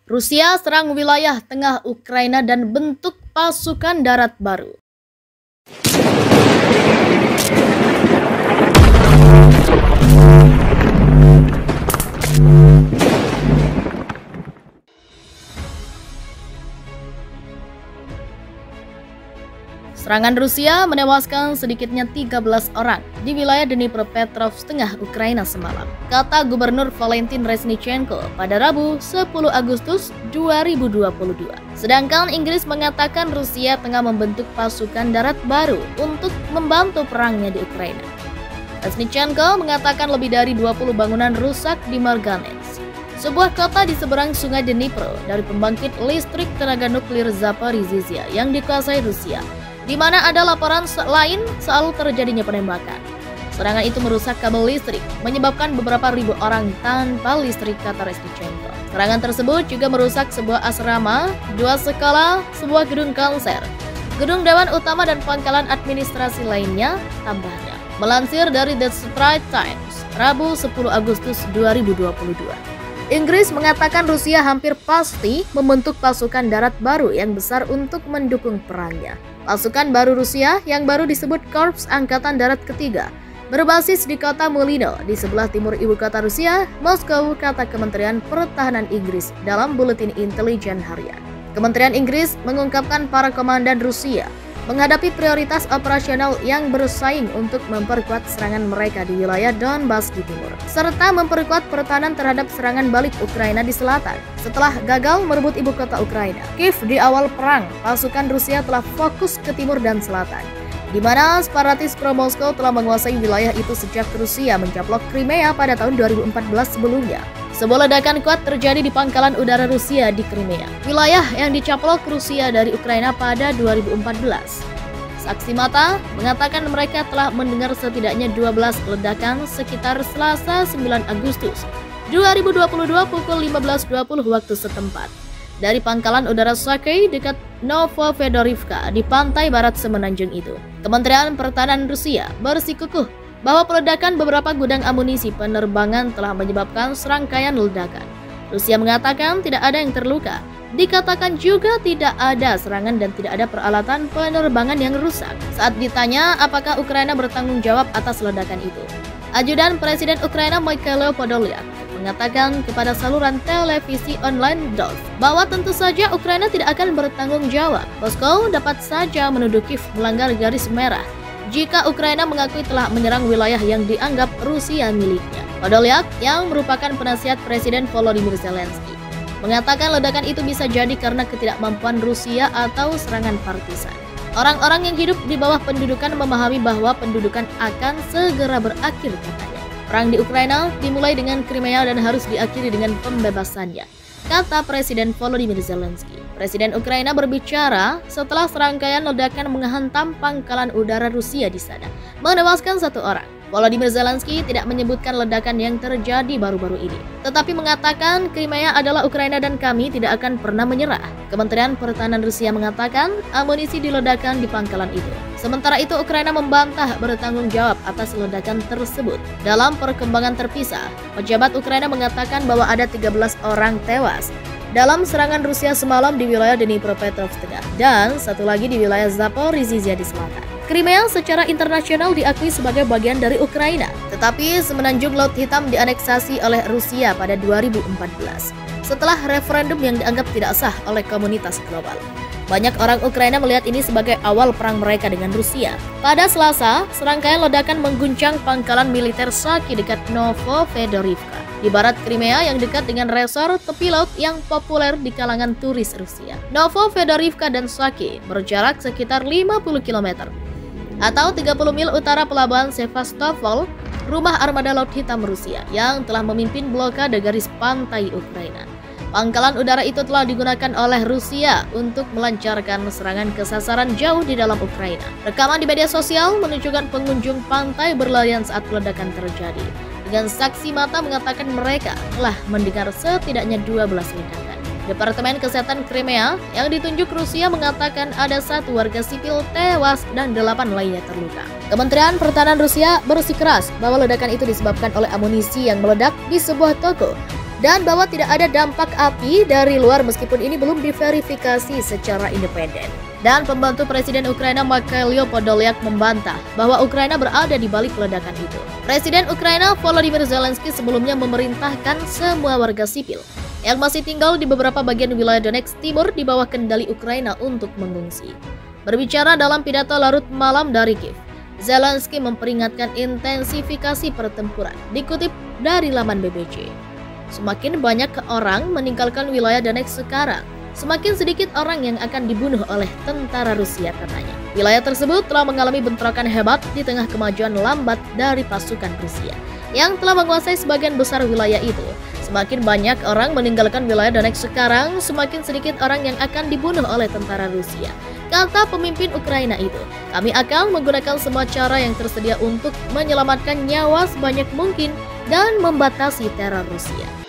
Rusia serang wilayah tengah Ukraina dan bentuk pasukan darat baru. Serangan Rusia menewaskan sedikitnya 13 orang di wilayah Dnipropetrovsk tengah Ukraina semalam, kata Gubernur Valentin Reznichenko pada Rabu 10 Agustus 2022. Sedangkan Inggris mengatakan Rusia tengah membentuk pasukan darat baru untuk membantu perangnya di Ukraina. Reznichenko mengatakan lebih dari 20 bangunan rusak di Marganets, sebuah kota di seberang sungai Dnipro dari pembangkit listrik tenaga nuklir Zaporizhzhia yang dikuasai Rusia, di mana ada laporan lain soal terjadinya penembakan. Serangan itu merusak kabel listrik, menyebabkan beberapa ribu orang tanpa listrik, kata Reznichenko. Serangan tersebut juga merusak sebuah asrama, 2 sekolah, sebuah gedung konser, gedung dewan utama dan pangkalan administrasi lainnya, tambahnya. Melansir dari The Straits Times, Rabu 10 Agustus 2022. Inggris mengatakan Rusia hampir pasti membentuk pasukan darat baru yang besar untuk mendukung perangnya. Pasukan baru Rusia yang baru disebut Korps Angkatan Darat Ketiga berbasis di kota Mulino di sebelah timur ibu kota Rusia, Moskow, kata Kementerian Pertahanan Inggris dalam buletin intelijen harian. Kementerian Inggris mengungkapkan para komandan Rusia menghadapi prioritas operasional yang bersaing untuk memperkuat serangan mereka di wilayah Donbas di timur, serta memperkuat pertahanan terhadap serangan balik Ukraina di selatan. Setelah gagal merebut ibu kota Ukraina, Kiev di awal perang, pasukan Rusia telah fokus ke timur dan selatan, di mana separatis pro-Moskow telah menguasai wilayah itu sejak Rusia mencaplok Crimea pada tahun 2014 sebelumnya. Sebuah ledakan kuat terjadi di pangkalan udara Rusia di Crimea, wilayah yang dicaplok Rusia dari Ukraina pada 2014. Saksi mata mengatakan mereka telah mendengar setidaknya 12 ledakan sekitar Selasa 9 Agustus 2022 pukul 15.20 waktu setempat dari pangkalan udara Sake dekat Novofedorivka di pantai barat semenanjung itu. Kementerian Pertahanan Rusia bersikukuh bahwa peledakan beberapa gudang amunisi penerbangan telah menyebabkan serangkaian ledakan. Rusia mengatakan tidak ada yang terluka. Dikatakan juga tidak ada serangan dan tidak ada peralatan penerbangan yang rusak. Saat ditanya apakah Ukraina bertanggung jawab atas ledakan itu, Ajudan Presiden Ukraina Mikhailo Podolyak mengatakan kepada saluran televisi online DOS bahwa tentu saja Ukraina tidak akan bertanggung jawab. Moskow dapat saja menuduh Kiev melanggar garis merah jika Ukraina mengakui telah menyerang wilayah yang dianggap Rusia miliknya. Podolyak, yang merupakan penasihat Presiden Volodymyr Zelensky, mengatakan ledakan itu bisa jadi karena ketidakmampuan Rusia atau serangan partisan. Orang-orang yang hidup di bawah pendudukan memahami bahwa pendudukan akan segera berakhir, katanya. Perang di Ukraina dimulai dengan Crimea dan harus diakhiri dengan pembebasannya, kata Presiden Volodymyr Zelensky. Presiden Ukraina berbicara setelah serangkaian ledakan menghantam pangkalan udara Rusia di sana, menewaskan 1 orang. Volodymyr Zelensky tidak menyebutkan ledakan yang terjadi baru-baru ini, tetapi mengatakan Crimea adalah Ukraina dan kami tidak akan pernah menyerah. Kementerian Pertahanan Rusia mengatakan amunisi diledakkan di pangkalan itu. Sementara itu Ukraina membantah bertanggung jawab atas ledakan tersebut. Dalam perkembangan terpisah, pejabat Ukraina mengatakan bahwa ada 13 orang tewas dalam serangan Rusia semalam di wilayah Dnipropetrovsk Tengah dan 1 lagi di wilayah Zaporizhzhia di selatan. Crimea secara internasional diakui sebagai bagian dari Ukraina, tetapi semenanjung Laut Hitam dianeksasi oleh Rusia pada 2014 setelah referendum yang dianggap tidak sah oleh komunitas global. Banyak orang Ukraina melihat ini sebagai awal perang mereka dengan Rusia. Pada Selasa, serangkaian ledakan mengguncang pangkalan militer Saki dekat Novofedorivka di barat Crimea yang dekat dengan resor tepi laut yang populer di kalangan turis Rusia. Novofedorivka dan Saki berjarak sekitar 50 km atau 30 mil utara pelabuhan Sevastopol, rumah armada Laut Hitam Rusia yang telah memimpin blokade garis pantai Ukraina. Pangkalan udara itu telah digunakan oleh Rusia untuk melancarkan serangan ke sasaran jauh di dalam Ukraina. Rekaman di media sosial menunjukkan pengunjung pantai berlarian saat ledakan terjadi, dengan saksi mata mengatakan mereka telah mendengar setidaknya 12 ledakan. Departemen Kesehatan Crimea yang ditunjuk Rusia mengatakan ada 1 warga sipil tewas dan 8 lainnya terluka. Kementerian Pertahanan Rusia bersikeras bahwa ledakan itu disebabkan oleh amunisi yang meledak di sebuah toko dan bahwa tidak ada dampak api dari luar meskipun ini belum diverifikasi secara independen. Dan pembantu Presiden Ukraina Mikhailo Podolyak membantah bahwa Ukraina berada di balik ledakan itu. Presiden Ukraina Volodymyr Zelensky sebelumnya memerintahkan semua warga sipil yang masih tinggal di beberapa bagian wilayah Donetsk Timur di bawah kendali Ukraina untuk mengungsi. Berbicara dalam pidato larut malam dari Kiev, Zelensky memperingatkan intensifikasi pertempuran, dikutip dari laman BBC. Semakin banyak orang meninggalkan wilayah Donetsk sekarang, semakin sedikit orang yang akan dibunuh oleh tentara Rusia, katanya. Wilayah tersebut telah mengalami bentrokan hebat di tengah kemajuan lambat dari pasukan Rusia yang telah menguasai sebagian besar wilayah itu. Semakin banyak orang meninggalkan wilayah Donetsk sekarang, semakin sedikit orang yang akan dibunuh oleh tentara Rusia, kata pemimpin Ukraina itu. Kami akan menggunakan semua cara yang tersedia untuk menyelamatkan nyawa sebanyak mungkin dan membatasi teror Rusia.